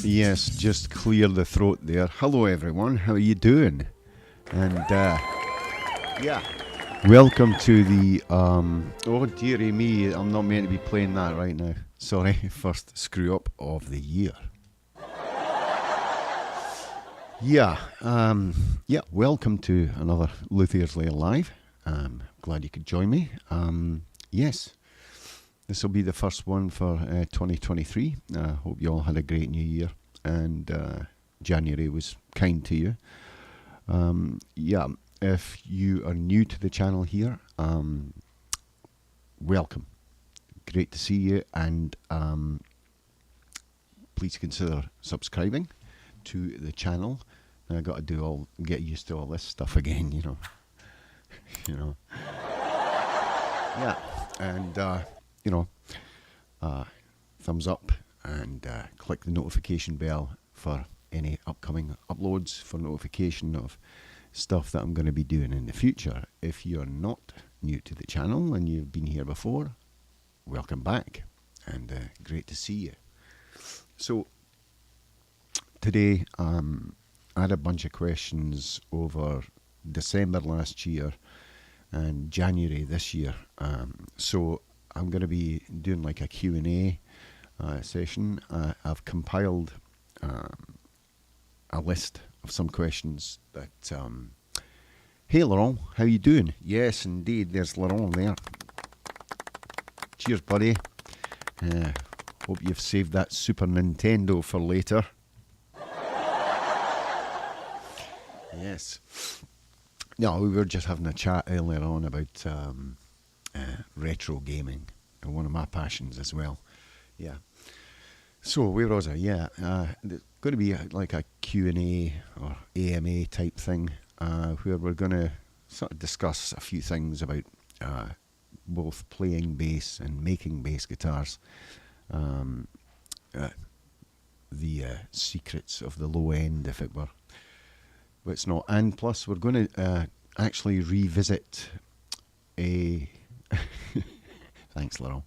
Yes, just clear the throat there. Hello, everyone. How are you doing? And yeah, welcome to the. Oh dearie me, I'm not meant to be playing that right now. Sorry, first screw up of the year. Yeah. Welcome to another Luthier's Lair Live. Glad you could join me. Yes, this will be the first one for 2023. Hope you all had a great new year and January was kind to you. Yeah, if you are new to the channel here, welcome. Great to see you, and please consider subscribing to the channel. And I got to get used to all this stuff again, you know. Yeah, and thumbs up and click the notification bell for any upcoming uploads for notification of stuff that I'm going to be doing in the future. If you're not new to the channel and you've been here before, welcome back, and great to see you. So today I had a bunch of questions over December last year and January this year, so I'm going to be doing like a Q&A session. I've compiled a list of some questions that hey Laurent, how you doing? Yes indeed, there's Laurent there. Cheers buddy. Hope you've saved that Super Nintendo for later. Yes. No, we were just having a chat earlier on about retro gaming, and one of my passions as well. Yeah. So where was I? Yeah, there's going to be like a Q&A or AMA type thing where we're going to sort of discuss a few things about both playing bass and making bass guitars, the secrets of the low end, if it were. But it's not. And plus, we're going to actually revisit a... Thanks, Laurent.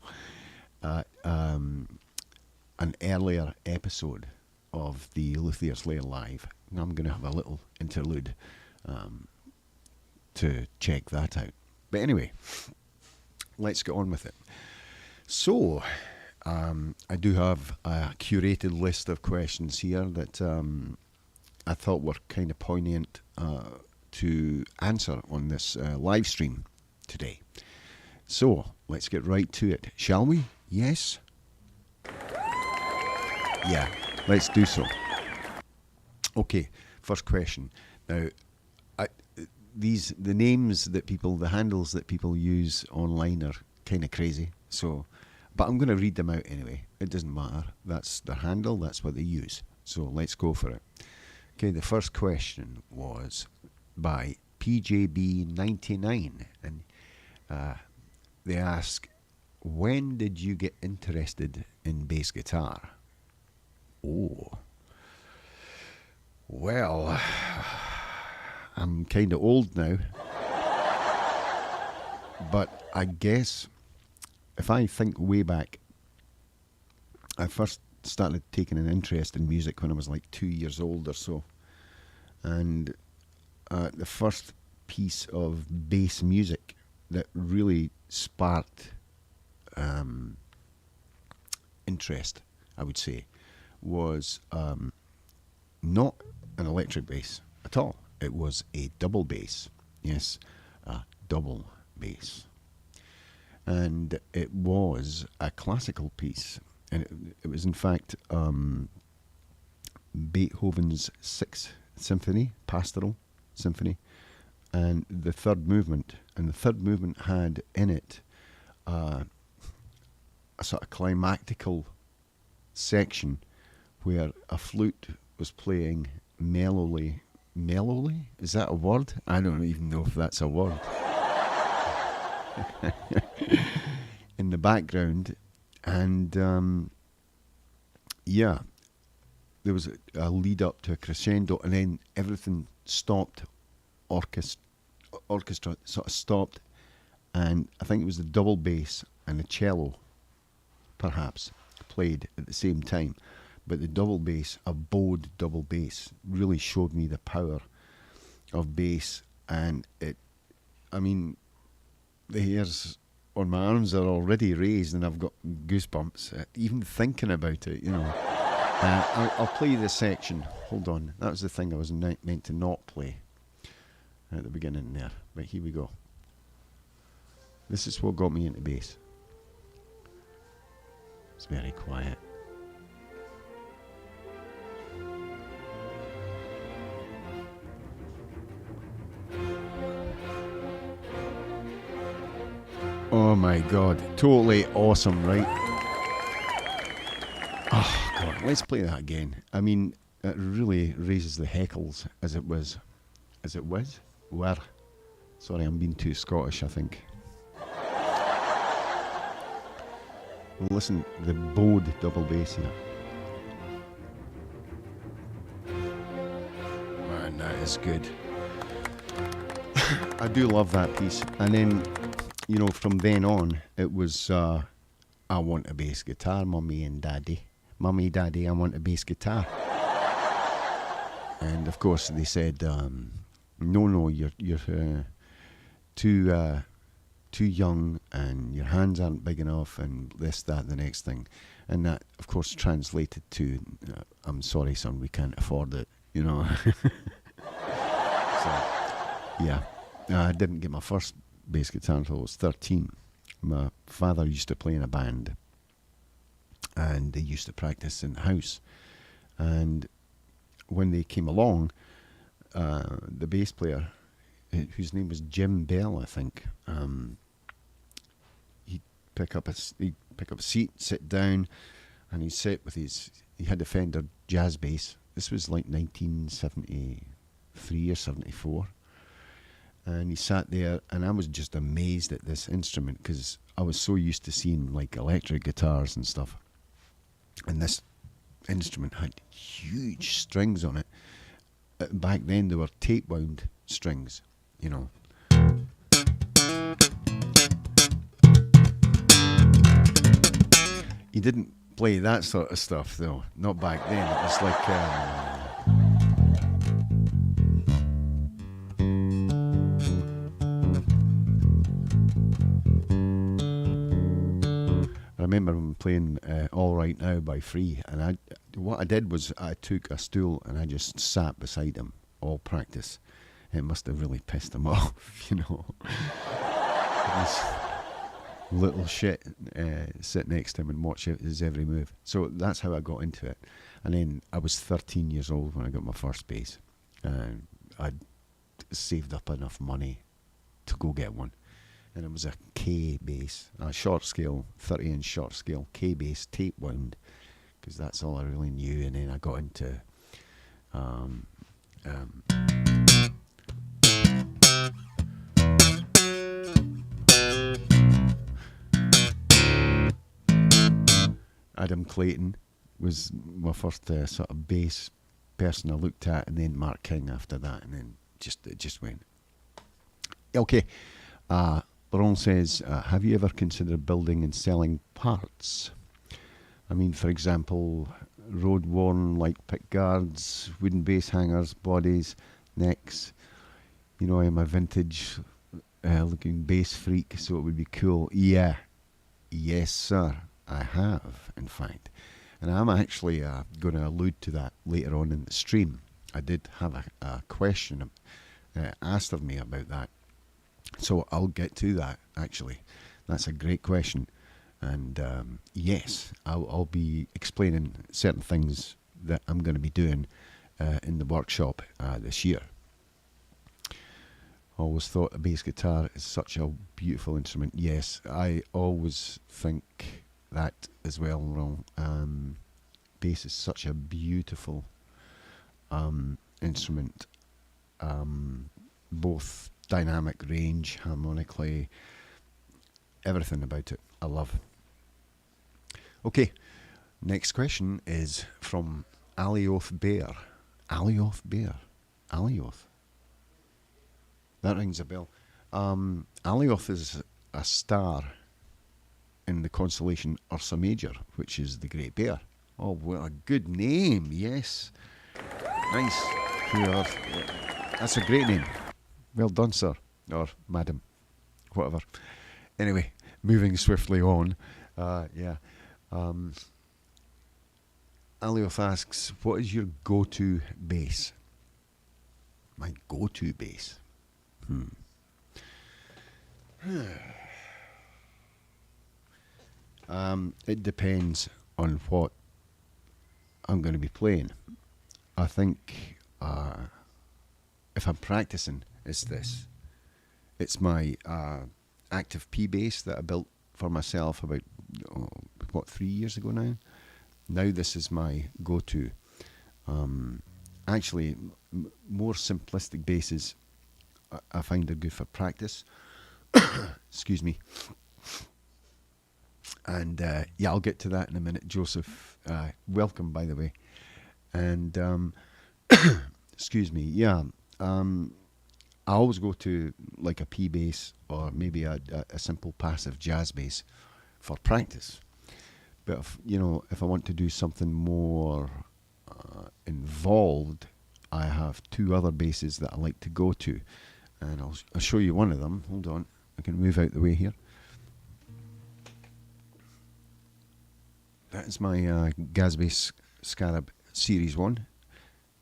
An earlier episode of the Luthier's Lair Live. And I'm going to have a little interlude to check that out. But anyway, let's get on with it. So, I do have a curated list of questions here that I thought were kind of poignant to answer on this live stream today. So, let's get right to it, shall we? Yes? Yeah, let's do so. Okay, first question. Now, the names that the handles that people use online are kind of crazy. So, but I'm going to read them out anyway. It doesn't matter. That's their handle. That's what they use. So let's go for it. Okay, the first question was by PJB99, and they ask, when did you get interested in bass guitar? Oh, well, I'm kind of old now, but I guess if I think way back, I first started taking an interest in music when I was like 2 years old or so, and the first piece of bass music that really sparked interest, I would say, was not an electric bass at all. It was a double bass. Yes, a double bass. And it was a classical piece. And it was in fact Beethoven's Sixth Symphony, Pastoral Symphony, and the third movement. And the third movement had in it a sort of climactical section where a flute was playing mellowly. Mellowly? Is that a word? I don't even know if that's a word. In the background. And yeah, there was a lead up to a crescendo, and then everything stopped. Orchestra sort of stopped, and I think it was the double bass and the cello, perhaps, played at the same time. But the double bass, a bowed double bass, really showed me the power of bass. And I mean, the hairs on my arms are already raised and I've got goosebumps, even thinking about it, you know. I'll play this section. Hold on. That was the thing I was meant to not play at the beginning there. But here we go. This is what got me into bass. It's very quiet. Oh my god, totally awesome, right? Oh god, let's play that again. I mean, it really raises the heckles as it was. As it was? Were. Sorry, I'm being too Scottish, I think. Well, listen, the bowed double bass here. Man, that is good. I do love that piece. And then, you know, from then on, it was, I want a bass guitar, Mummy and Daddy. Mummy, Daddy, I want a bass guitar. And of course they said, no, you're too young and your hands aren't big enough and this, that, the next thing. And that, of course, translated to, I'm sorry, son, we can't afford it, you know. So, yeah. I didn't get my first bass guitar until I was 13. My father used to play in a band and they used to practice in the house. And when they came along, the bass player, whose name was Jim Bell, I think, he'd pick up a seat, sit down, and he'd sit with he had a Fender jazz bass. This was like 1973 or 74. And he sat there, and I was just amazed at this instrument because I was so used to seeing like electric guitars and stuff. And this instrument had huge strings on it. Back then they were tape wound strings, you know. He didn't play that sort of stuff though, not back then. It was like I remember him playing All Right Now by Free, and what I did was I took a stool and I just sat beside him all practice. It must have really pissed him off, you know. This little shit sit next to him and watch his every move. So that's how I got into it. And then I was 13 years old when I got my first bass. I'd saved up enough money to go get one. And it was a K bass, a short scale, 30-inch short scale K bass, tape wound, because that's all I really knew. And then I got into Adam Clayton was my first sort of bass person I looked at, and then Mark King after that, and then it just went. Okay. Laurent says, have you ever considered building and selling parts? I mean, for example, road-worn like pick guards, wooden bass hangers, bodies, necks. You know, I'm a vintage looking bass freak, so it would be cool. Yeah. Yes, sir. I have, in fact. And I'm actually going to allude to that later on in the stream. I did have a question asked of me about that. So I'll get to that, actually. That's a great question. And yes, I'll be explaining certain things that I'm going to be doing in the workshop this year. Always thought a bass guitar is such a beautiful instrument. Yes, I always think that as well. Bass is such a beautiful instrument, both dynamic range, harmonically, everything about it I love. Okay, next question is from Alioth Bear. Alioth Bear? Alioth? That rings a bell. Alioth is a star in the constellation Ursa Major, which is the Great Bear. Oh, well, a good name, yes. Nice. That's a great name. Well done, sir. Or madam. Whatever. Anyway, moving swiftly on. Yeah. Um, Alioth asks, what is your go-to bass? My go-to bass? It depends on what I'm going to be playing. I think if I'm practicing, it's this. It's my active P bass that I built for myself about, 3 years ago now? Now this is my go-to. Actually, more simplistic basses I find are good for practice. Excuse me. And yeah, I'll get to that in a minute. Joseph, welcome, by the way. And excuse me, yeah. I always go to like a P bass or maybe a simple passive jazz bass for practice. But if I want to do something more involved, I have two other basses that I like to go to, and I'll show you one of them. Hold on, I can move out the way here. That is my Gaz Bass Scarab Series 1.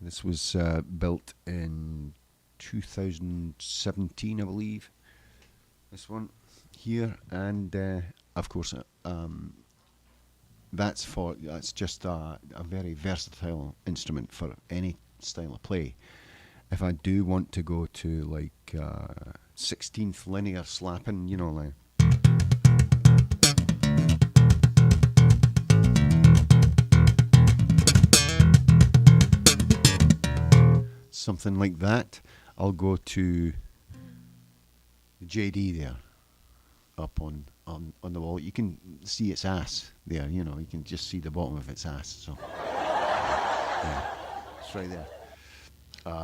This was built in 2017, I believe. This one here, and of course, that's just a very versatile instrument for any style of play. If I do want to go to like 16th linear slapping, like something like that, I'll go to the JD there, up on the wall. You can see its ass there, you can just see the bottom of its ass. So yeah, it's right there.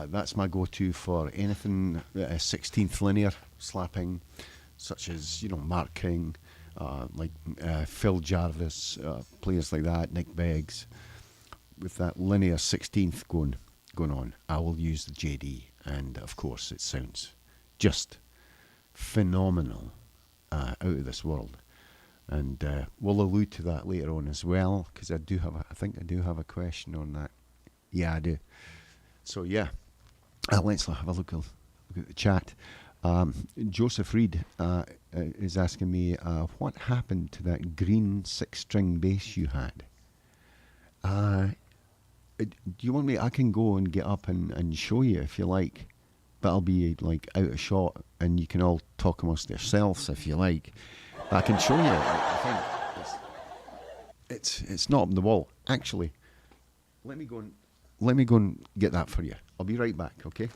That's my go-to for anything 16th linear slapping, such as Mark King, like Phil Jarvis, players like that, Nick Beggs. With that linear 16th going on, I will use the JD, and of course it sounds just phenomenal, out of this world. And we'll allude to that later on as well, because I think I do have a question on that. Yeah, I do. So yeah, let's have a look at the chat. Joseph Reed is asking me, what happened to that green 6-string bass you had? Do you want me? I can go and get up and show you if you like, but I'll be like out of shot, and you can all talk amongst yourselves if you like. But I can show you. I think it's not on the wall. Actually, let me go and get that for you. I'll be right back. Okay.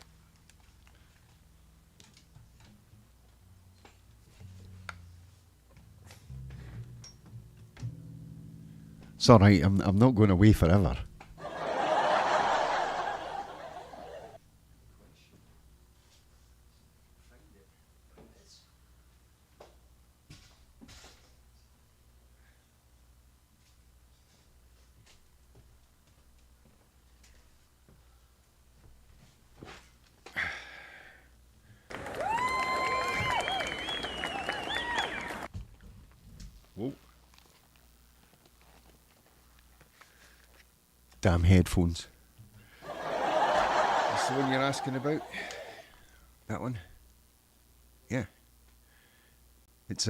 It's all right. I'm not going away forever. Whoa. Damn headphones. That's the one you're asking about? That one? Yeah. It's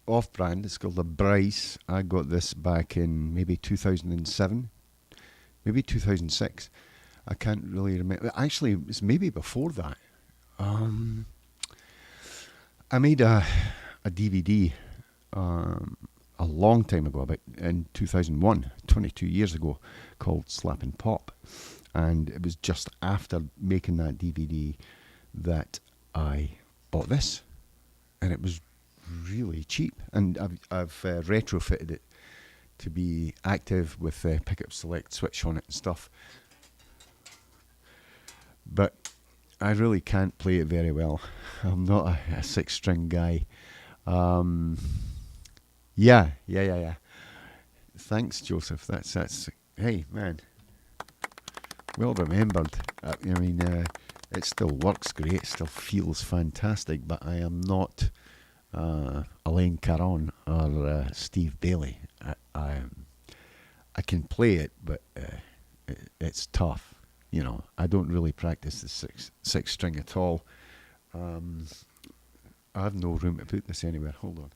off-brand. It's called a Bryce. I got this back in maybe 2007, maybe 2006. I can't really remember. Actually, it's maybe before that. I made a DVD a long time ago, about in 2001, 22 years ago, called Slappin' Pop. And it was just after making that DVD that I bought this. And it was really cheap. And I've retrofitted it to be active with pickup select switch on it and stuff. But I really can't play it very well. I'm not a 6-string guy. Yeah. Thanks, Joseph. That's hey, man, well remembered. It still works great, it still feels fantastic, but I am not Alain Caron or Steve Bailey. I can play it, but it's tough. I don't really practice the six string at all. I have no room to put this anywhere. Hold on.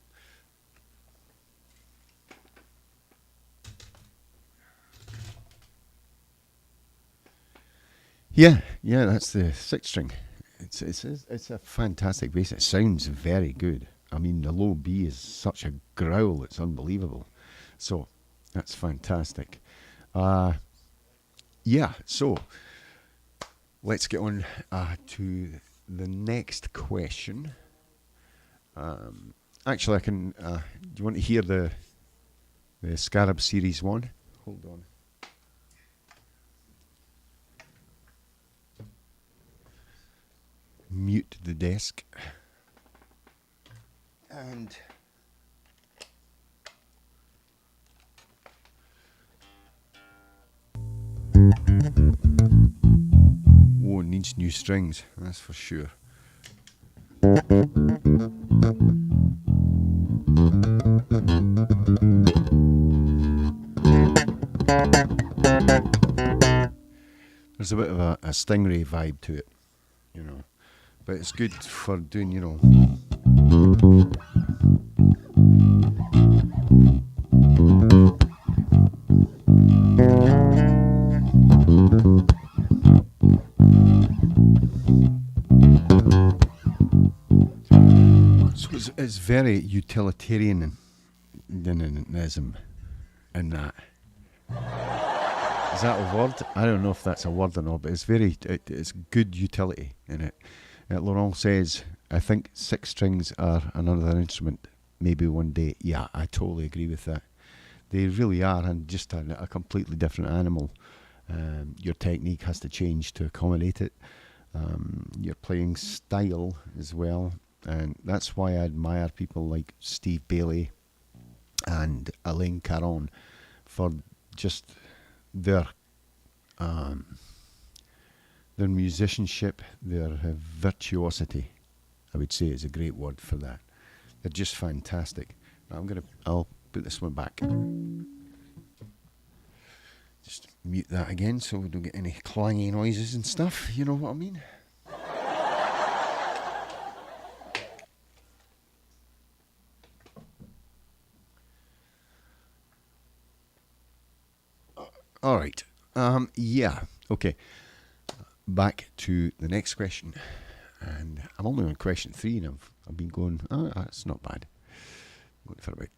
Yeah, that's the six string. It's a fantastic bass. It sounds very good. I mean, the low B is such a growl. It's unbelievable. So that's fantastic. So let's get on to the next question. Actually, I can. Do you want to hear the Scarab Series 1? Hold on. Mute the desk. And oh, it needs new strings, that's for sure. There's a bit of a Stingray vibe to it, but it's good for doing, So it's very utilitarianism in that. Is that a word? I don't know if that's a word or not, but it's good utility in it. Laurent says, I think six strings are another instrument, maybe one day. Yeah, I totally agree with that. They really are, and just a completely different animal. Your technique has to change to accommodate it. Your playing style as well. And that's why I admire people like Steve Bailey and Alain Caron for just their musicianship, their virtuosity, I would say, is a great word for that. They're just fantastic. I'll put this one back. Just mute that again so we don't get any clangy noises and stuff. You know what I mean? All right. Okay. Back to the next question. And I'm only on question 3 and I've been going, that's not bad. Going for about,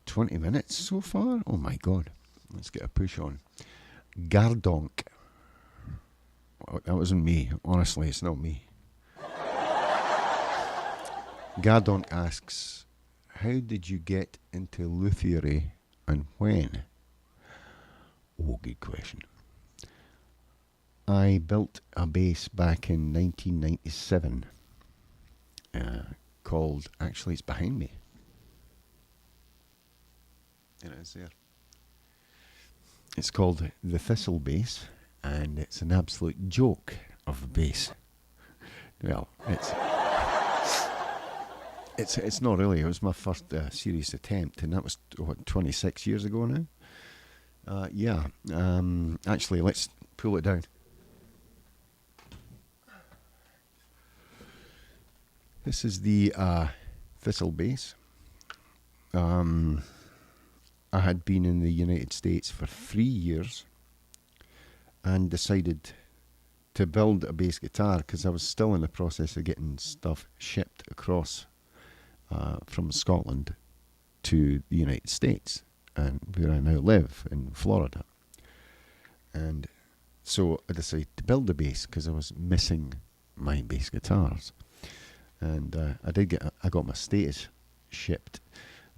20 minutes so far? Oh my God. Let's get a push on. Gardonk. That wasn't me. Honestly, it's not me. Gardonk asks, how did you get into lutherie and when? Oh, good question. I built a bass back in 1997 called, actually it's behind me. It is there. It's called the Thistle Bass, and it's an absolute joke of a bass. Well, it's not really. It was my first serious attempt, and that was 26 years ago now. Actually, let's pull it down. This is the Thistle Bass. I had been in the United States for 3 years and decided to build a bass guitar because I was still in the process of getting stuff shipped across from Scotland to the United States, and where I now live in Florida. And so I decided to build a bass because I was missing my bass guitars. And I got my Status shipped.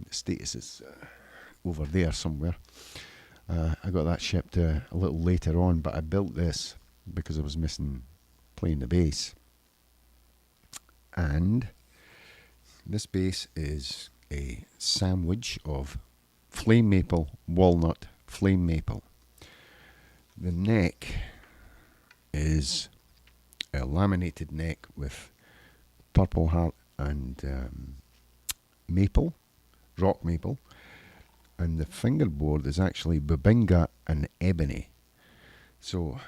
The Status is over there somewhere. I got that shipped a little later on, but I built this because I was missing playing the bass. And this bass is a sandwich of flame maple, walnut, flame maple. The neck is a laminated neck with purple heart and maple, rock maple, and the fingerboard is actually bubinga and ebony. So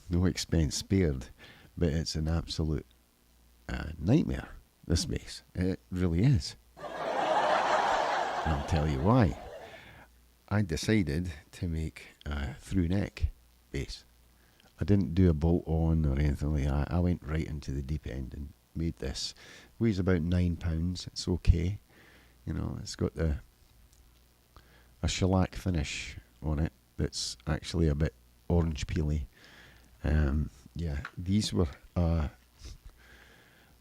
no expense spared, but it's an absolute nightmare, this bass. It really is. And I'll tell you why. I decided to make a through neck bass. I didn't do a bolt on or anything like that. I went right into the deep end and made this. Weighs about £9. It's okay. You know, it's got a shellac finish on it that's actually a bit orange peely. Yeah, these were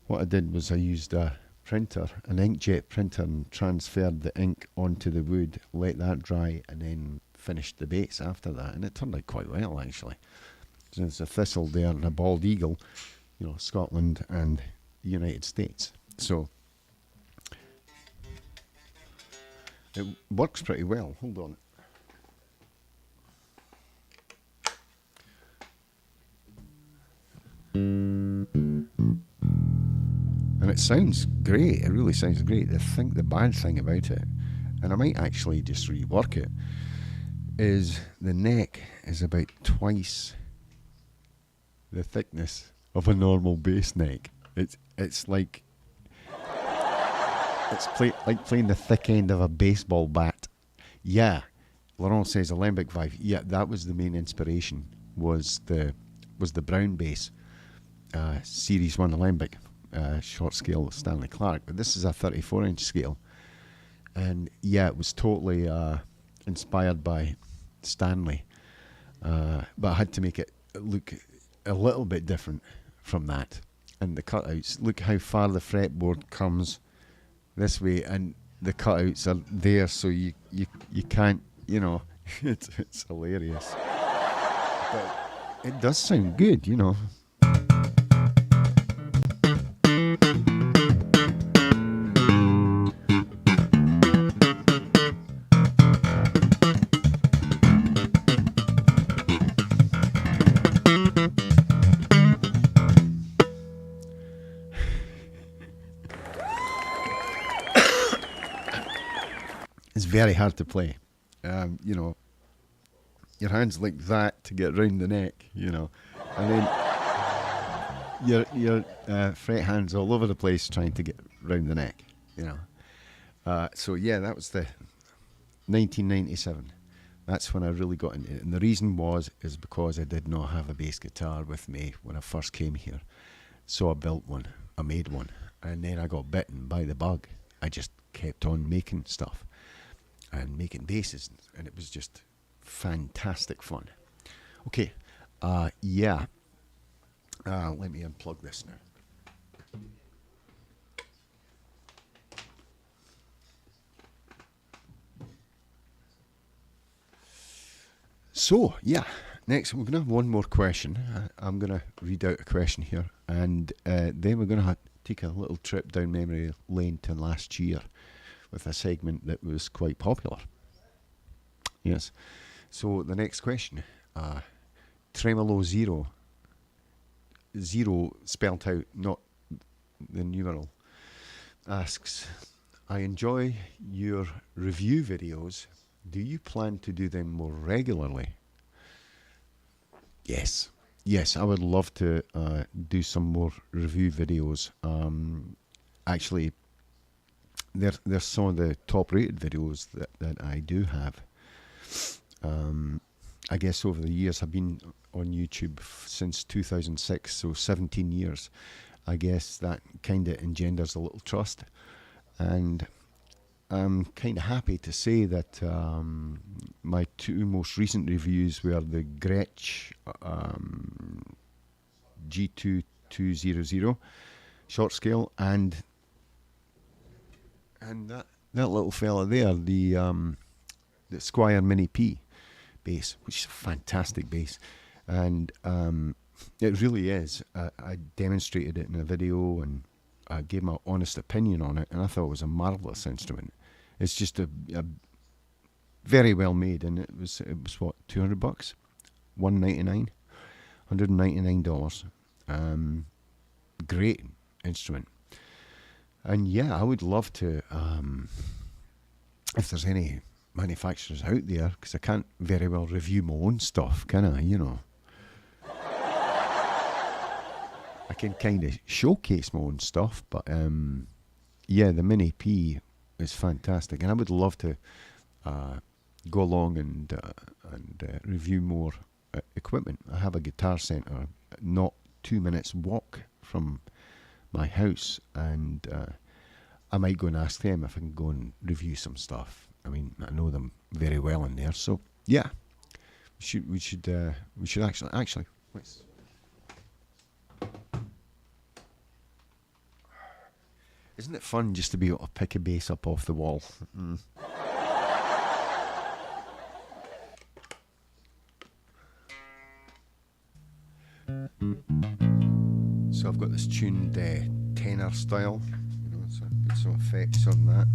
what I did was I used a printer, an inkjet printer, and transferred the ink onto the wood, let that dry, and then finished the bass after that, and it turned out quite well actually. So there's a thistle there and a bald eagle, you know, Scotland and the United States. So it works pretty well. Hold on. And it sounds great. It really sounds great. The bad thing about it, and I might actually just rework it, is the neck is about twice the thickness of a normal bass neck. It's like like playing the thick end of a baseball bat. Yeah, Laurent says Alembic Vibe. Yeah, that was the main inspiration. Was the Brown bass, Series 1 Alembic, short scale Stanley Clark. But this is a 34-inch scale, and yeah, it was totally inspired by Stanley, but I had to make it look a little bit different from that. And the cutouts, look how far the fretboard comes this way, and the cutouts are there, so you can't, you know, it's hilarious. But it does sound good, you know. It's very hard to play. You know, your hands like that to get round the neck, you know, and then your fret hands all over the place trying to get round the neck, you know. So yeah, that was the 1997. That's when I really got into it, and the reason is because I did not have a bass guitar with me when I first came here. So I built one, I made one, and then I got bitten by the bug. I just kept on making stuff and making basses, and it was just fantastic fun. Okay, yeah. Let me unplug this now. So, yeah, next we're going to have one more question. I'm going to read out a question here, and then we're going to take a little trip down memory lane to last year with a segment that was quite popular. Yes. So the next question, Tremolo Zero spelt out, not the numeral, asks, I enjoy your review videos. Do you plan to do them more regularly? Yes. Yes, I would love to do some more review videos. Actually, they're some of the top rated videos that I do have. I guess over the years I've been on YouTube since 2006, so 17 years. I guess that kind of engenders a little trust, and I'm kind of happy to say that my two most recent reviews were the Gretsch G2200 short scale, and that little fella there, the Squier Mini P bass, which is a fantastic bass, and it really is. I demonstrated it in a video, and I gave my honest opinion on it, and I thought it was a marvellous instrument. It's just very well made, and it was what, $200, $199. Great instrument, and yeah, I would love to. If there's any manufacturers out there, because I can't very well review my own stuff, can I? I can kind of showcase my own stuff, but yeah, the Mini P is fantastic, and I would love to go along and review more equipment. I have a guitar centre not 2 minutes walk from my house, and I might go and ask them if I can go and review some stuff. I mean, I know them very well in there, so yeah, we should actually. Isn't it fun just to be able to pick a bass up off the wall? Mm. So I've got this tuned tenor style, so I put some effects on that.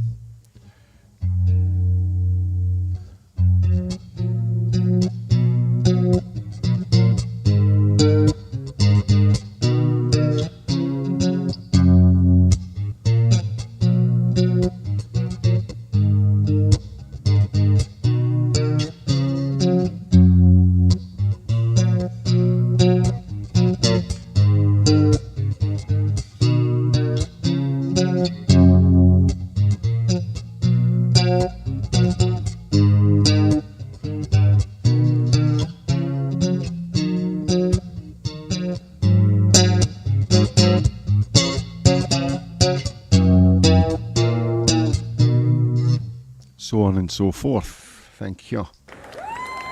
So on and so forth. Thank you.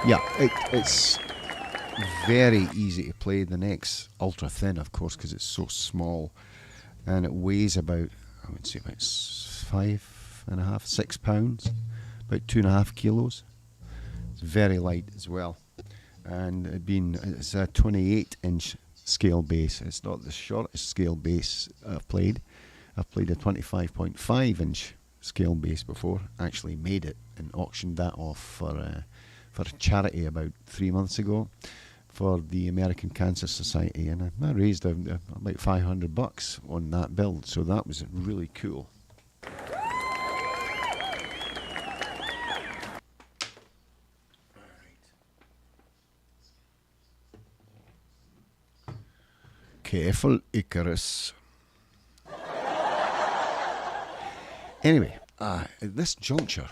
Yeah, it's very easy to play. The neck's ultra thin, of course, because it's so small, and it weighs about, I would say, about 5.5, 6 pounds, about 2.5 kilos. It's very light as well, and it's a 28-inch scale bass. It's not the shortest scale bass I've played. I've played a 25.5-inch scale bass before. Actually made it and auctioned that off for a charity about 3 months ago for the American Cancer Society, and I raised about $500 on that build, so that was really cool. Careful, Icarus. Anyway, at this juncture,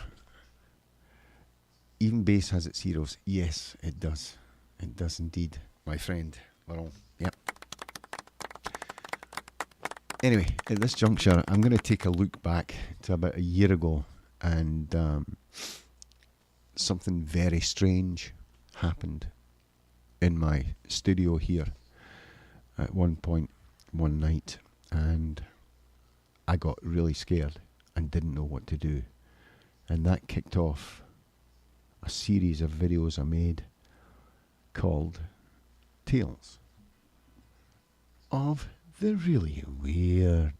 even bass has its heroes. Yes, it does. It does indeed, my friend. Well, yep. Anyway, at this juncture, I'm going to take a look back to about a year ago, and something very strange happened in my studio here at one point one night, and I got really scared and didn't know what to do. And that kicked off a series of videos I made called Tales of the Really Weird.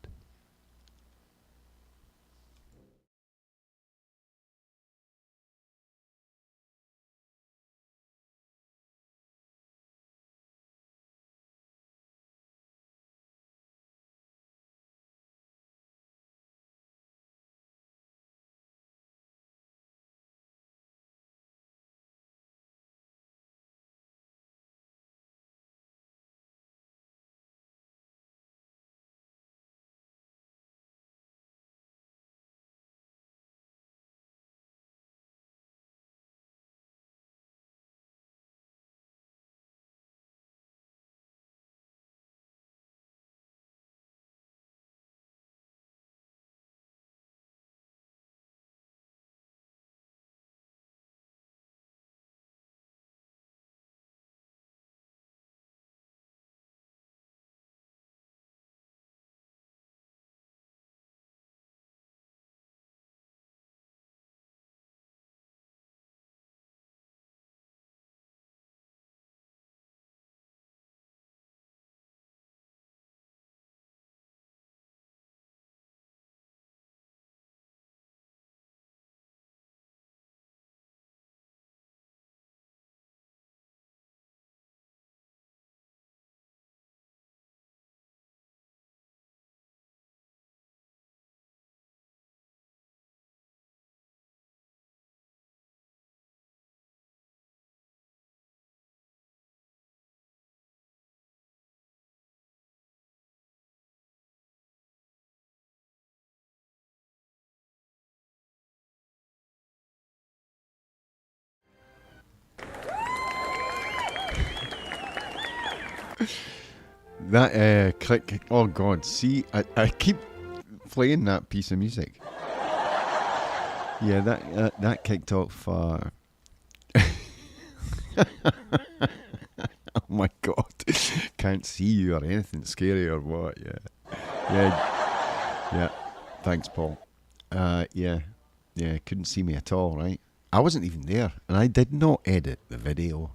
That click. Oh God! See, I keep playing that piece of music. Yeah, that kicked off. Oh my God! Can't see you or anything scary or what? Yeah. Thanks, Paul. Yeah. Couldn't see me at all, right? I wasn't even there, and I did not edit the video.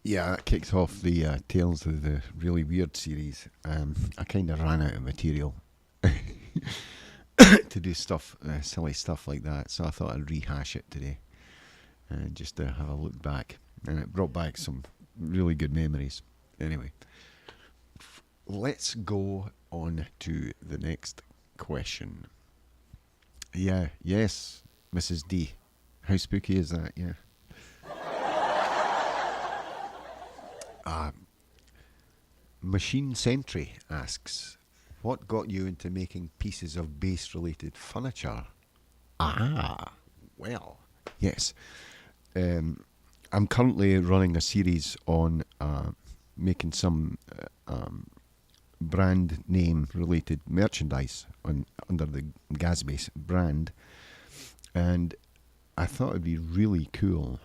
Yeah, that kicked off the Tales of the Really Weird series. I kind of ran out of material to do stuff, silly stuff like that, so I thought I'd rehash it today, just to have a look back. And it brought back some really good memories. Anyway, let's go on to the next question. Yes, Mrs. D. How spooky is that? Yeah. Machine Sentry asks, what got you into making pieces of bass-related furniture? Well, yes. I'm currently running a series on making some brand name-related merchandise under the Gasbass brand, and I thought it'd be really cool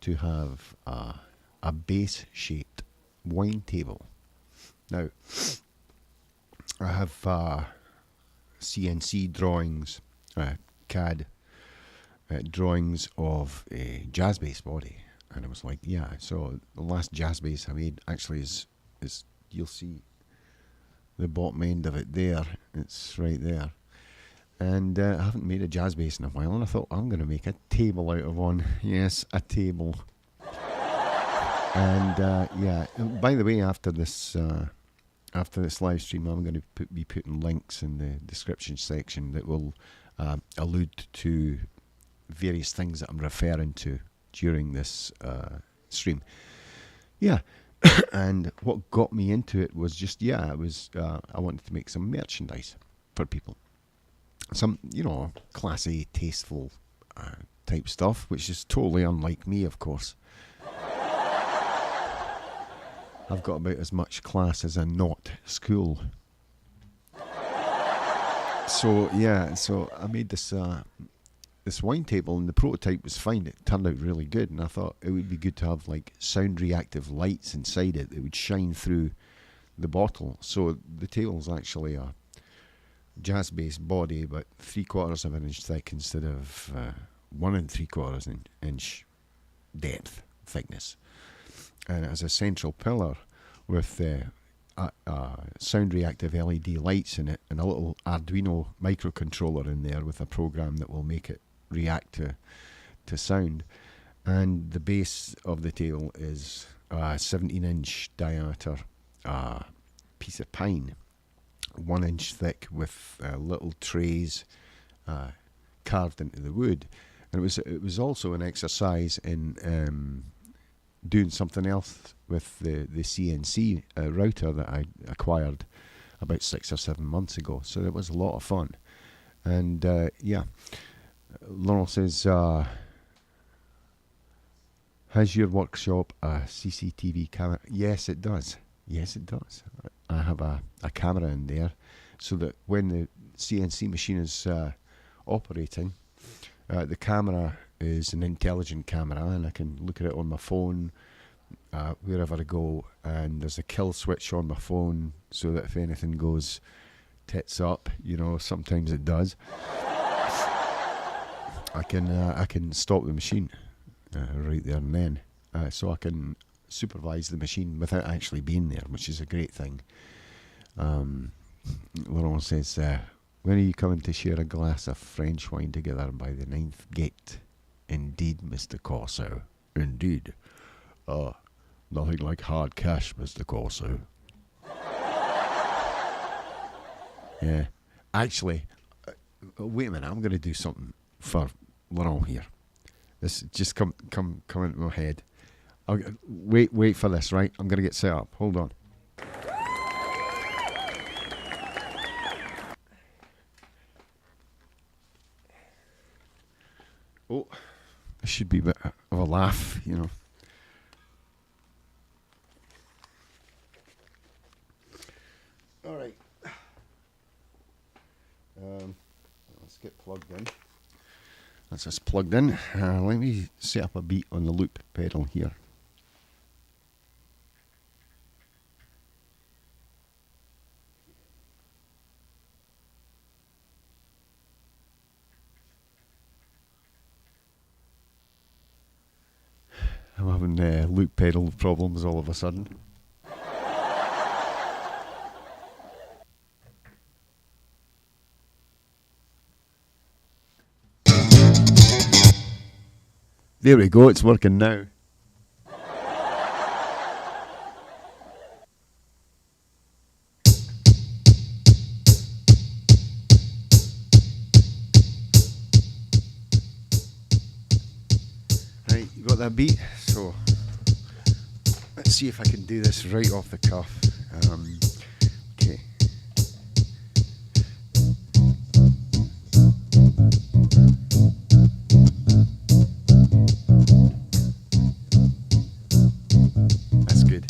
to have a bass-shaped wine table. Now, I have CNC drawings, CAD drawings of a jazz bass body, and I was like, so the last jazz bass I made actually is you'll see the bottom end of it there. It's right there. And I haven't made a jazz bass in a while, and I thought, I'm going to make a table out of one. Yes, a table. And by the way, after this live stream, I'm going to be putting links in the description section that will allude to various things that I'm referring to during this stream. Yeah. And what got me into it was just, I wanted to make some merchandise for people. Some, classy, tasteful type stuff, which is totally unlike me, of course. I've got about as much class as a not school. So I made this wine table, and the prototype was fine. It turned out really good, and I thought it would be good to have like sound reactive lights inside it that would shine through the bottle. So the table's actually a jazz bass body, but 3/4 of an inch thick instead of 1 3/4 inch depth thickness, and it has a central pillar with sound reactive LED lights in it, and a little Arduino microcontroller in there with a program that will make it react to sound. And the base of the table is a 17-inch diameter piece of pine, 1 inch thick, with little trays carved into the wood. And it was also an exercise in doing something else with the CNC router that I acquired about 6 or 7 months ago. So it was a lot of fun. And Laurel says, has your workshop a CCTV camera? Yes, it does. I have a camera in there, so that when the CNC machine is operating, the camera is an intelligent camera, and I can look at it on my phone wherever I go, and there's a kill switch on my phone, so that if anything goes tits up, sometimes it does, I can stop the machine right there and then, so I can supervise the machine without actually being there, which is a great thing. Laurel says, when are you coming to share a glass of French wine together by the 9th gate? Indeed, Mr. Corso. Indeed. Nothing like hard cash, Mr. Corso. Yeah. Actually, wait a minute. I'm going to do something for Laurel here. This just come into my head. Wait for this, right? I'm going to get set up. Hold on. Oh, this should be a bit of a laugh, Let's get plugged in. That's us plugged in. Let me set up a beat on the loop pedal here. I'm having loop pedal problems all of a sudden. There we go, it's working now. Right, you got that beat? So, let's see if I can do this right off the cuff. Okay. That's good.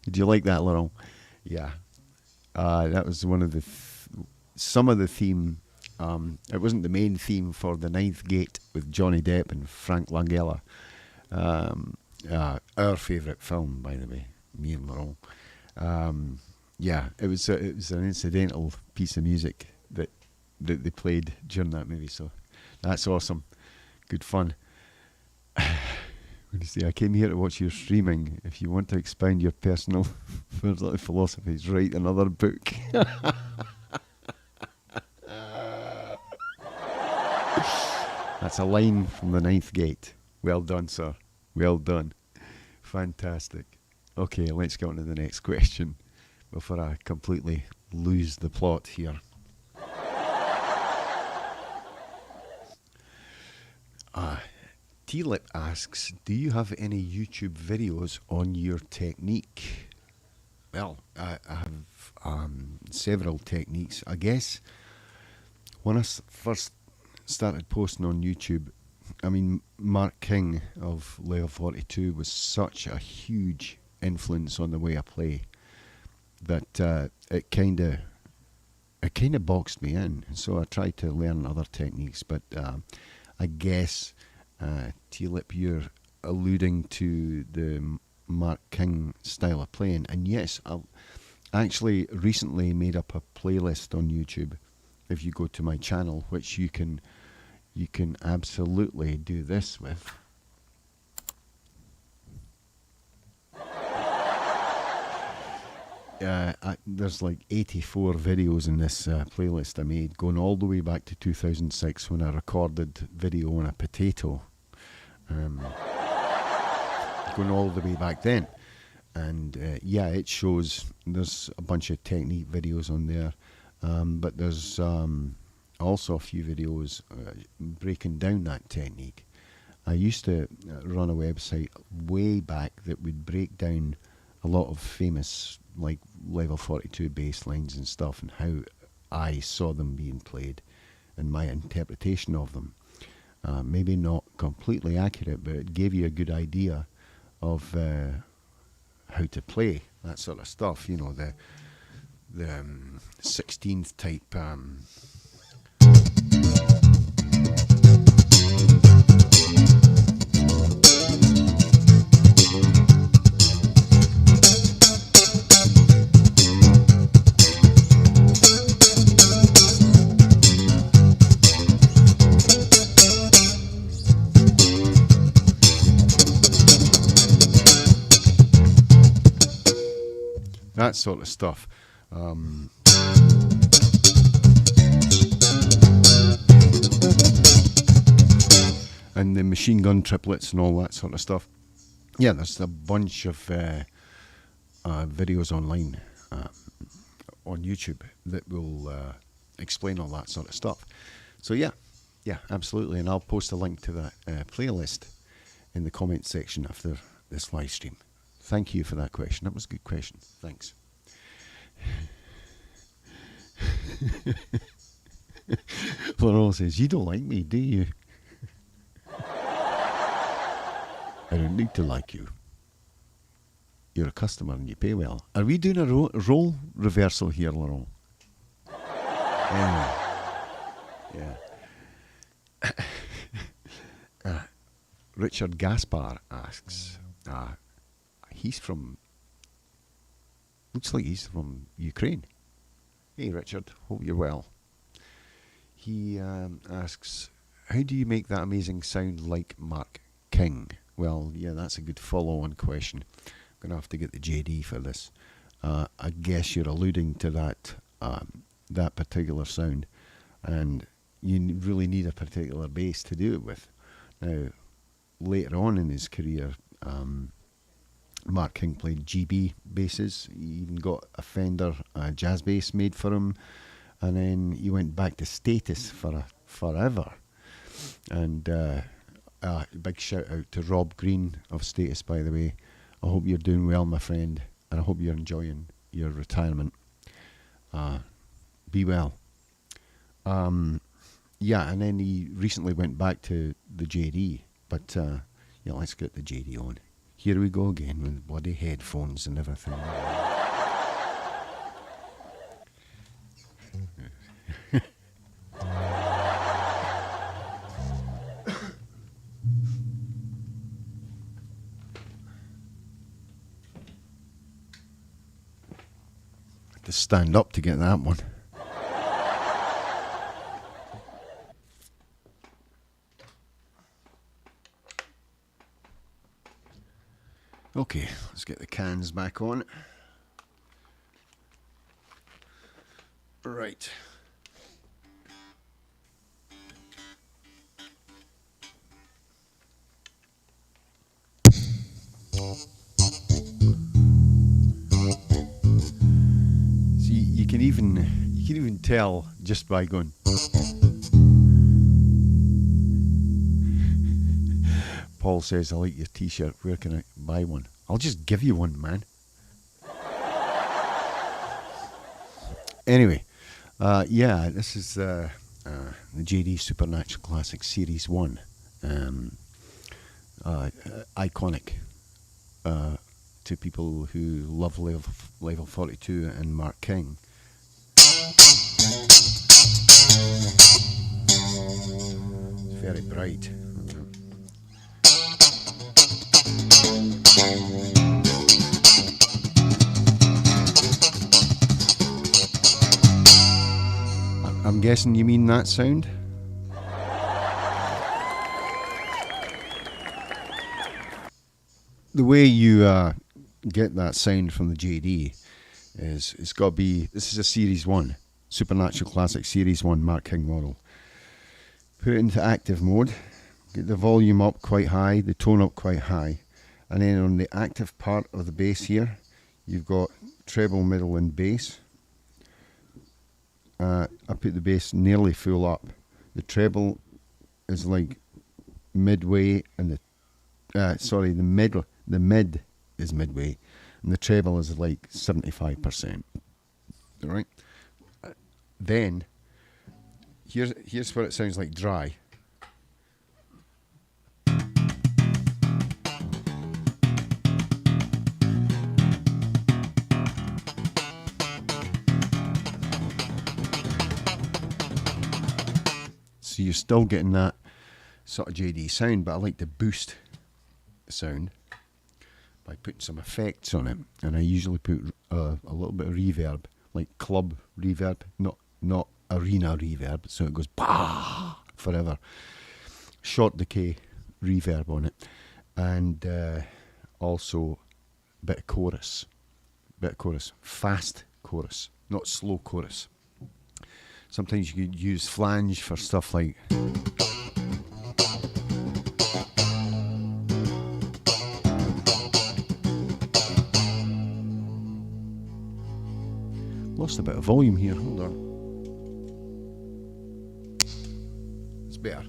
Did you like that little? Yeah. That was one of the some of the theme. It wasn't the main theme for The Ninth Gate with Johnny Depp and Frank Langella. Our favourite film, by the way, me and Laurent. Yeah, it was an incidental piece of music that they played during that movie. So that's awesome, good fun. When you say, I came here to watch your streaming. If you want to expand your personal philosophies, write another book. That's a line from The Ninth Gate. Well done, sir. Well done. Fantastic. Okay, let's get on to the next question before I completely lose the plot here. T-Lip asks, do you have any YouTube videos on your technique? Well, I have several techniques. I guess when I first started posting on YouTube, I mean, Mark King of Lair 42 was such a huge influence on the way I play that it kind of boxed me in. So I tried to learn other techniques, but I guess T-Lip, you're alluding to the Mark King style of playing. And yes, I actually recently made up a playlist on YouTube. If you go to my channel, which you can absolutely do this with. There's like 84 videos in this playlist I made, going all the way back to 2006 when I recorded video on a potato. Going all the way back then. And yeah, it shows, there's a bunch of technique videos on there, but there's also a few videos breaking down that technique. I used to run a website way back that would break down a lot of famous like level 42 bass lines and stuff, and how I saw them being played and my interpretation of them. Maybe not completely accurate, but it gave you a good idea of how to play that sort of stuff. You know, the 16th type that sort of stuff. And the machine gun triplets and all that sort of stuff. Yeah, there's a bunch of videos online on YouTube that will explain all that sort of stuff. So yeah, absolutely. And I'll post a link to that playlist in the comments section after this live stream. Thank you for that question. That was a good question. Thanks. Laurel says, you don't like me, do you? I don't need to like you. You're a customer and you pay well. Are we doing a role reversal here, Laurel? Anyway. Yeah. Richard Gaspar asks, looks like he's from Ukraine. Hey Richard, hope you're well. He asks, how do you make that amazing sound like Mark King? Well, yeah, that's a good follow-on question. I'm going to have to get the JD for this. I guess you're alluding to that particular sound, and you really need a particular bass to do it with. Now, later on in his career, Mark King played GB basses. He even got a Fender jazz bass made for him, and then he went back to Status for forever. And big shout out to Rob Green of Status, by the way. I hope you're doing well, my friend, and I hope you're enjoying your retirement. Be well. Yeah, and then he recently went back to the JD, but yeah, let's get the JD on. Here we go again with bloody headphones and everything. To stand up to get that one. Okay, let's get the cans back on. Right. See, you can even tell just by going. Paul says, I like your t-shirt. Where can I buy one? I'll just give you one, man. Anyway, yeah, this is the JD Supernatural Classic Series 1. Iconic to people who love Level 42 and Mark King. It's very bright. I'm guessing you mean that sound? The way you get that sound from the JD is it's got to be, this is a Series 1, Supernatural Classic Series 1 Mark King model. Put it into active mode, get the volume up quite high, the tone up quite high, and then on the active part of the bass here, you've got treble, middle and bass. I put the bass nearly full up. The treble is like midway, and the mid is midway, and the treble is like 75%. All right. Then here's what it sounds like dry. So you're still getting that sort of JD sound, but I like to boost the sound by putting some effects on it, and I usually put a little bit of reverb, like club reverb, not arena reverb, so it goes bah forever. Short decay reverb on it, and also a bit of chorus bit of chorus. Fast chorus, not slow chorus. Sometimes you could use flange for stuff like... Lost a bit of volume here, hold on. It's better.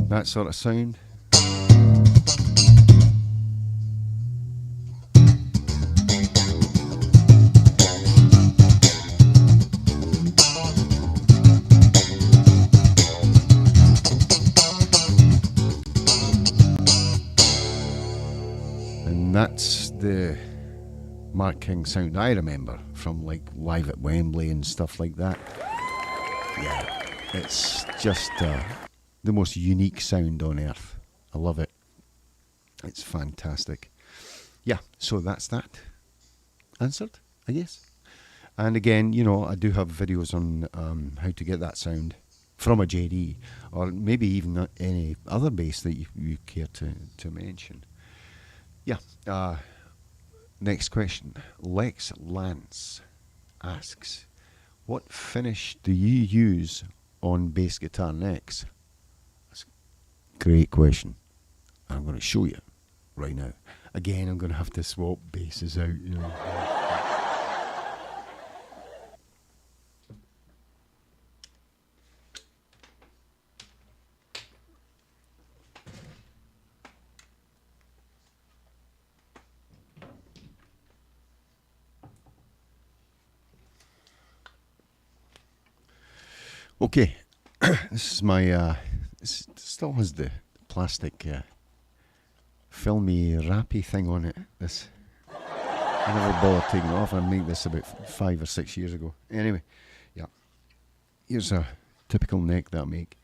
That sort of sound. And that's the Mark King sound I remember from like live at Wembley and stuff like that. Yeah, it's just the most unique sound on earth. I love it. It's fantastic. Yeah, so that's that. Answered, I guess. And again, you know, I do have videos on how to get that sound from a JD, or maybe even any other bass that you care to mention. Yeah. Next question. Lex Lance asks, what finish do you use on bass guitar necks? Great question. I'm going to show you right now. Again, I'm going to have to swap basses out, you know. Okay, this is my, it still has the plastic filmy wrappy thing on it. This, I never bothered taking it off. I made this about 5 or 6 years ago. Anyway, yeah, here's a typical neck that I make.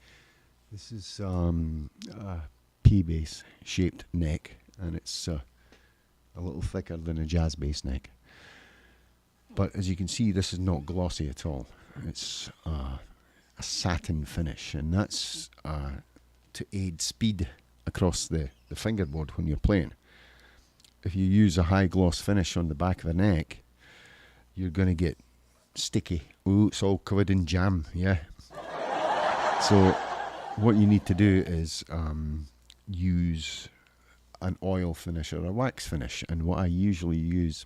This is a P-bass shaped neck, and it's a little thicker than a jazz bass neck. But as you can see, this is not glossy at all. It's a satin finish, and that's to aid speed across the fingerboard when you're playing. If you use a high gloss finish on the back of a neck, you're going to get sticky. Ooh, it's all covered in jam, yeah. So what you need to do is use an oil finish or a wax finish, and what I usually use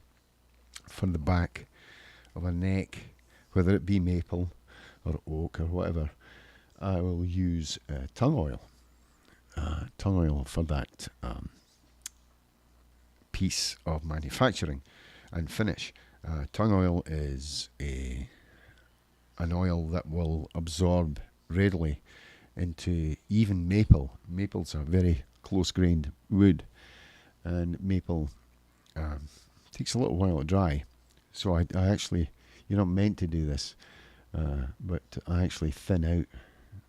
for the back of a neck, whether it be maple or oak or whatever, I will use tongue oil. Tongue oil for that piece of manufacturing and finish. Tongue oil is an oil that will absorb readily into even maple. Maple's a very close-grained wood, and maple takes a little while to dry. So I actually, you're not meant to do this, but I actually thin out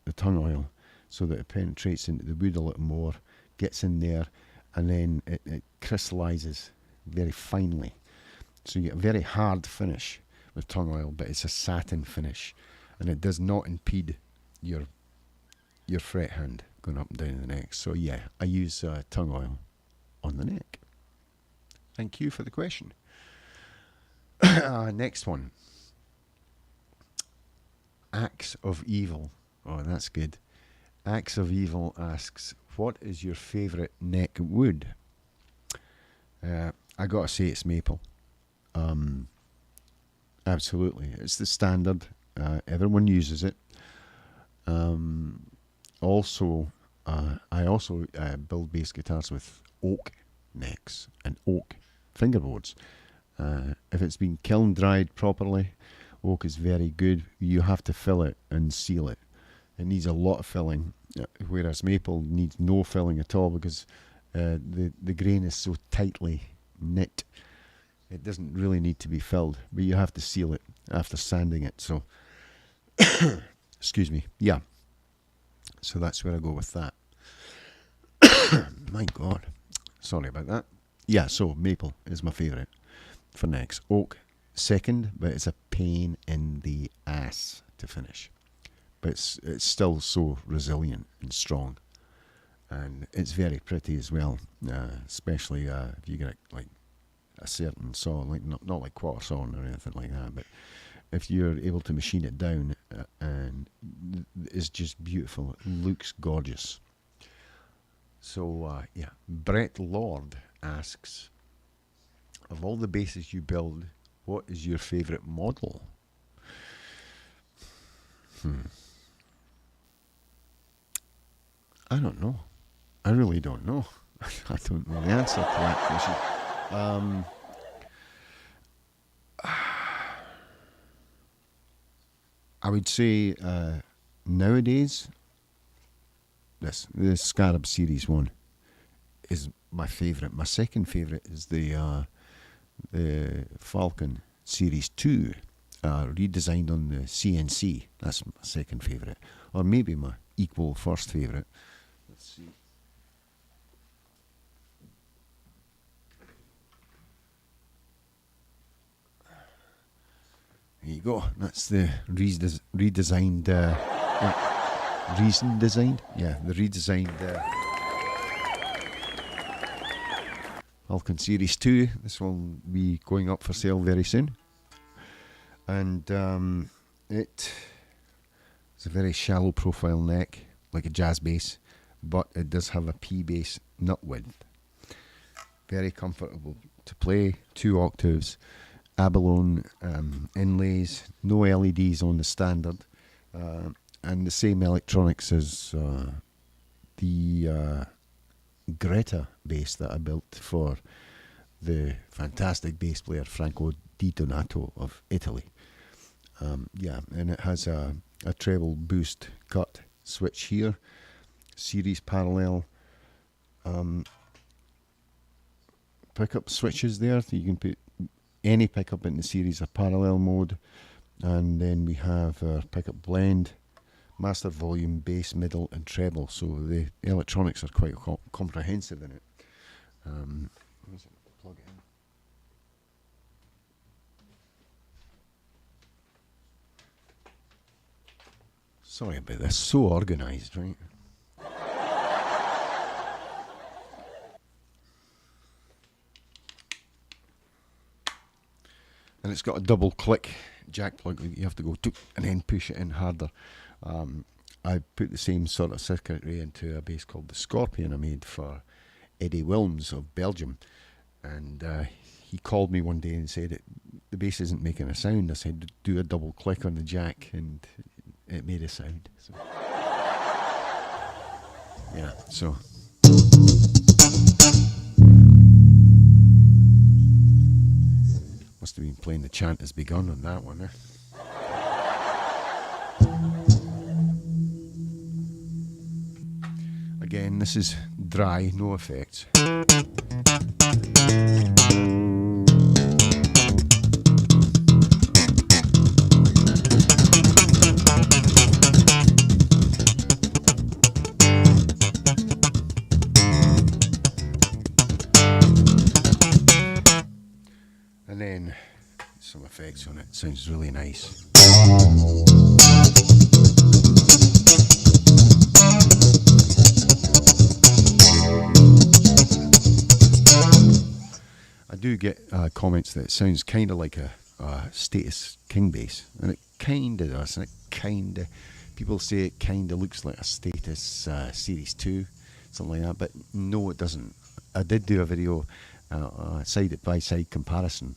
the tongue oil so that it penetrates into the wood a little more, gets in there, and then it crystallizes very finely. So you get a very hard finish with tongue oil, but it's a satin finish, and it does not impede your fret hand going up and down the neck. So yeah, I use tongue oil on the neck. Thank you for the question. Next one. Axe of Evil. Oh, that's good. Axe of Evil asks, what is your favourite neck wood? I gotta say it's maple. Absolutely. It's the standard. Everyone uses it. Also, I also build bass guitars with oak necks and oak fingerboards. If it's been kiln dried properly, oak is very good. You have to fill it and seal it. It needs a lot of filling, whereas maple needs no filling at all because the grain is so tightly knit. It doesn't really need to be filled, but you have to seal it after sanding it. So, excuse me. Yeah. So that's where I go with that. My God. Sorry about that. Yeah, so maple is my favourite for next. Oak, second, but it's a pain in the ass to finish. But it's still so resilient and strong. And it's very pretty as well, especially if you get like a certain saw, like not like quarter saw or anything like that, but if you're able to machine it down, and it's just beautiful. It looks gorgeous. So yeah, Brett Lord asks, of all the bases you build, what is your favourite model? I don't know. I really don't know. I don't know the answer to that question. I would say nowadays, the Scarab Series 1 is my favourite. My second favourite is the Falcon Series 2, redesigned on the CNC. That's my second favourite. Or maybe my equal first favourite. Let's see. There you go. That's the redesigned. Reason designed? Yeah, the redesigned Falcon Series 2. This will be going up for sale very soon. And it's a very shallow profile neck, like a jazz bass, but it does have a P bass nut width. Very comfortable to play, 2 octaves. Abalone inlays, no LEDs on the standard, and the same electronics as the Greta bass that I built for the fantastic bass player Franco Di Donato of Italy. Yeah, and it has a treble boost cut switch here, series parallel pickup switches there, so you can put any pickup in the series of parallel mode, and then we have our pickup blend, master volume, bass, middle and treble, so the electronics are quite comprehensive in it. Plug it in. Sorry about this, so organised, right? And it's got a double click jack plug that you have to go to and then push it in harder. I put the same sort of circuitry into a bass called the Scorpion I made for Eddie Wilms of Belgium. And he called me one day and said, the bass isn't making a sound. I said, do a double click on the jack, and it made a sound. So. Yeah, so... Must have been playing The Chant Has Begun on that one, Again, this is dry, no effects. And then some effects on it. Sounds really nice. I do get comments that it sounds kind of like a Status King bass, and it kind of does. And it kind of, people say it kind of looks like a Status Series 2, something like that, but no, it doesn't. I did do a video, side by side comparison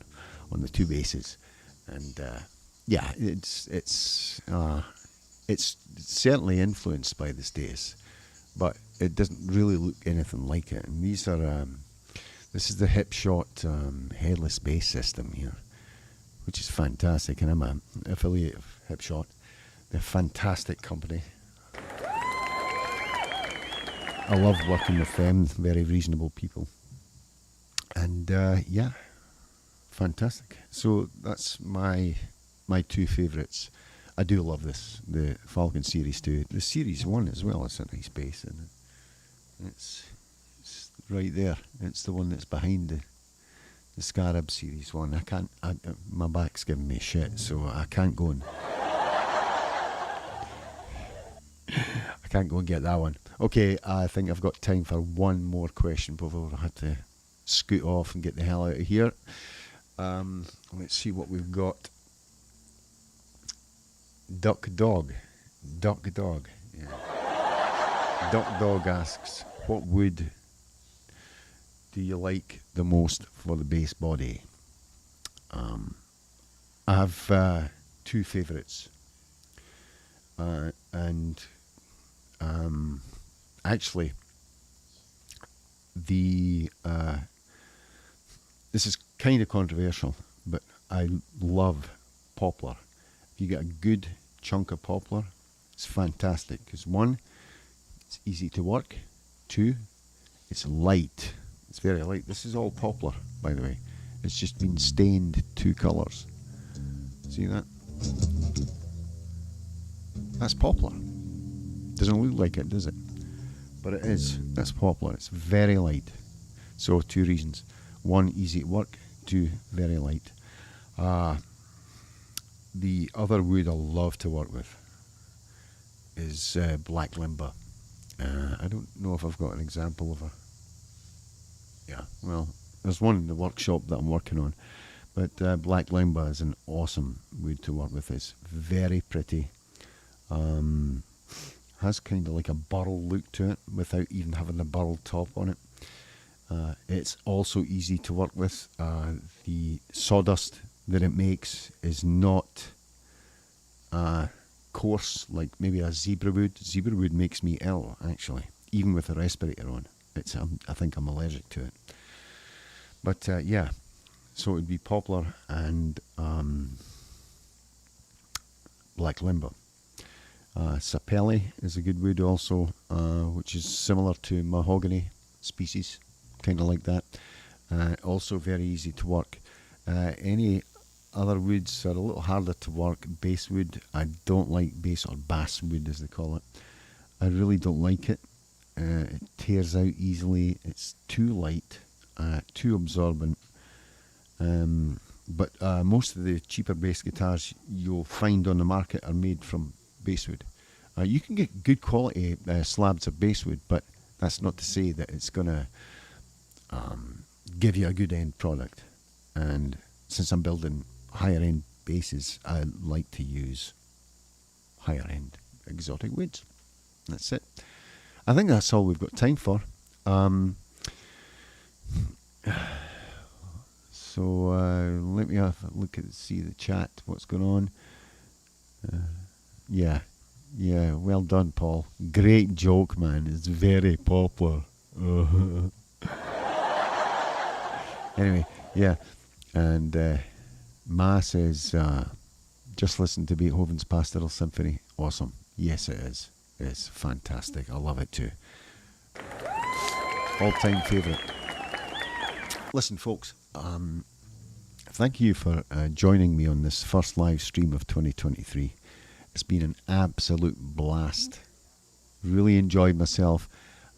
on the two basses, and yeah, it's certainly influenced by the Status, but it doesn't really look anything like it. And these are this is the Hipshot headless bass system here, which is fantastic, and I'm an affiliate of Hipshot. They're a fantastic company. I love working with them, very reasonable people. And yeah, fantastic. So that's my two favourites. I do love this, the Falcon Series 2. The Series 1 as well, it's a nice bass, and it's right there. It's the one that's behind the Scarab Series 1. My back's giving me shit, so I can't go and I can't go and get that one. Okay, I think I've got time for one more question before I have to scoot off and get the hell out of here. Let's see what we've got. Duck Dog. Yeah. Duck Dog asks, what wood do you like the most for the bass body? I have two favourites. And actually, this is kind of controversial, but I love poplar. If you get a good chunk of poplar, it's fantastic, because one, it's easy to work. Two, it's light. It's very light. This is all poplar, by the way. It's just been stained 2 colours. See that? That's poplar. Doesn't look like it, does it? But it is. That's poplar. It's very light. So 2 reasons. 1, easy to work. 2, very light. The other wood I love to work with is black limber. I don't know if I've got an example of a... Yeah, well, there's one in the workshop that I'm working on. But black limber is an awesome wood to work with. It's very pretty. Has kind of like a burl look to it without even having a burl top on it. It's also easy to work with. The sawdust that it makes is not coarse like maybe a zebra wood. Zebra wood makes me ill, actually, even with a respirator on. I think I'm allergic to it. But yeah, so it would be poplar and black limber. Sapelli is a good wood also, which is similar to mahogany species, kind of like that. Also very easy to work. Any other woods are a little harder to work. Basswood, I don't like bass or basswood as they call it. I really don't like it. It tears out easily. It's too light, too absorbent. But most of the cheaper bass guitars you'll find on the market are made from basswood. You can get good quality slabs of basswood, but that's not to say that it's going to give you a good end product. And since I'm building higher end basses, I like to use higher end exotic woods. That's it. I think that's all we've got time for. So let me have a look at see the chat. What's going on? Yeah, well done, Paul. Great joke, man. It's very popular. Anyway, yeah. And Ma says, just listen to Beethoven's Pastoral Symphony. Awesome. Yes, it is. It's fantastic. I love it too. All-time favourite. Listen, folks, thank you for joining me on this first live stream of 2023. It's been an absolute blast. Really enjoyed myself,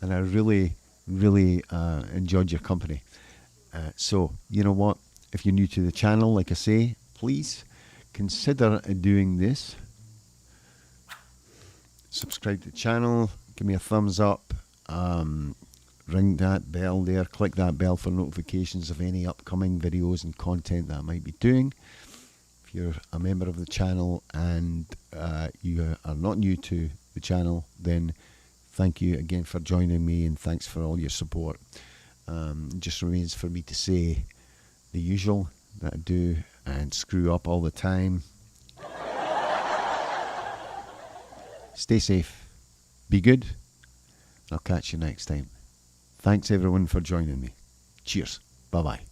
and I really enjoyed your company. So, you know what? If you're new to the channel, like I say, please consider doing this. Subscribe to the channel, give me a thumbs up, ring that bell there, click that bell for notifications of any upcoming videos and content that I might be doing. If you're a member of the channel and you are not new to the channel, then thank you again for joining me, and thanks for all your support. It just remains for me to say the usual that I do and screw up all the time. Stay safe, be good, I'll catch you next time. Thanks everyone for joining me. Cheers, bye bye.